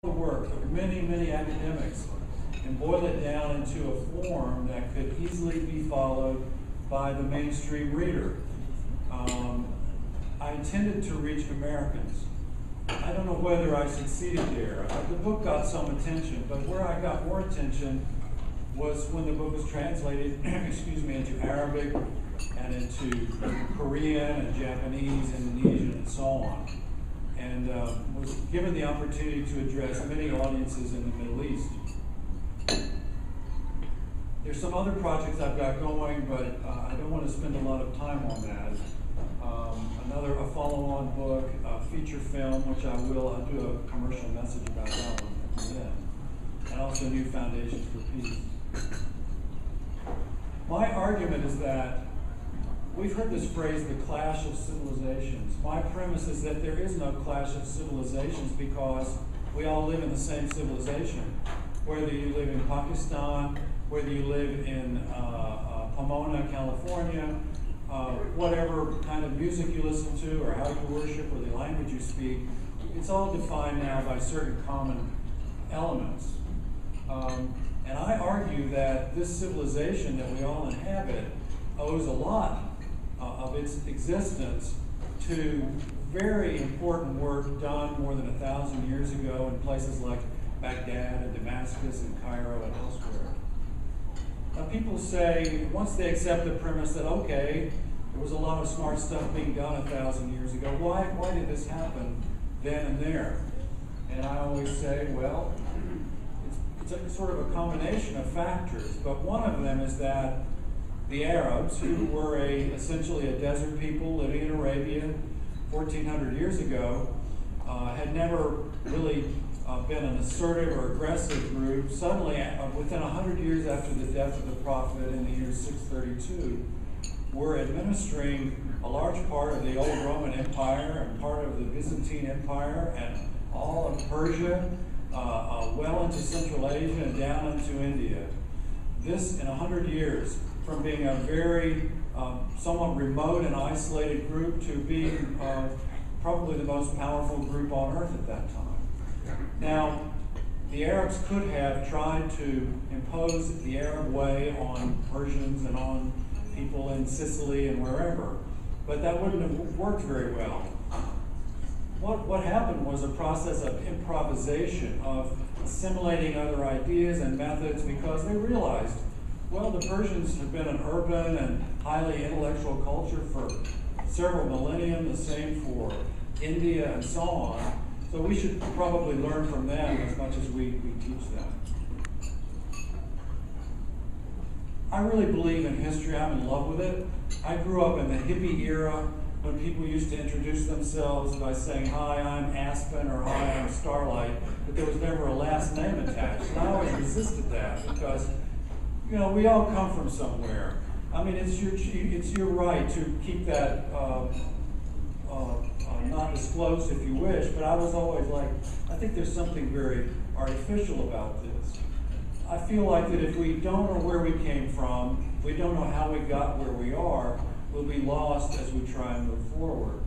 the work of many, many academics and boil it down into a form that could easily be followed by the mainstream reader. I intended to reach Americans. I don't know whether I succeeded there. The book got some attention, but where I got more attention was when the book was translated excuse me, into Arabic and into Korean and Japanese, Indonesian, and so on. And was given the opportunity to address many audiences in the Middle East. There's some other projects I've got going, but I don't want to spend a lot of time on that. A follow-on book, a feature film, which I'll do a commercial message about that one at the end, and also New Foundations for Peace. My argument is that we've heard this phrase, the clash of civilizations. My premise is that there is no clash of civilizations because we all live in the same civilization. Whether you live in Pakistan, whether you live in Pomona, California, whatever kind of music you listen to or how you worship or the language you speak, it's all defined now by certain common elements. And I argue that this civilization that we all inhabit owes a lot of its existence to very important work done more than 1,000 years ago in places like Baghdad and Damascus and Cairo and elsewhere. Now people say, once they accept the premise that, okay, there was a lot of smart stuff being done 1,000 years ago, why did this happen then and there? And I always say, well, it's a sort of a combination of factors, but one of them is that the Arabs, who were essentially a desert people living in Arabia 1,400 years ago, had never really been an assertive or aggressive group. Suddenly, within 100 years after the death of the Prophet in the year 632, were administering a large part of the old Roman Empire and part of the Byzantine Empire and all of Persia, well into Central Asia and down into India. This, in 100 years, from being a very somewhat remote and isolated group to being probably the most powerful group on earth at that time. Now, the Arabs could have tried to impose the Arab way on Persians and on people in Sicily and wherever, but that wouldn't have worked very well. What happened was a process of improvisation, of assimilating other ideas and methods, because they realized, well, the Persians have been an urban and highly intellectual culture for several millennia, the same for India and so on. So we should probably learn from them as much as we teach them. I really believe in history. I'm in love with it. I grew up in the hippie era when people used to introduce themselves by saying, hi, I'm Aspen, or hi, I'm Starlight, but there was never a last name attached. And I always resisted that because, you know, we all come from somewhere. I mean, it's your right to keep that not disclosed if you wish, but I was always like, I think there's something very artificial about this. I feel like that if we don't know where we came from, we don't know how we got where we are, we'll be lost as we try and move forward.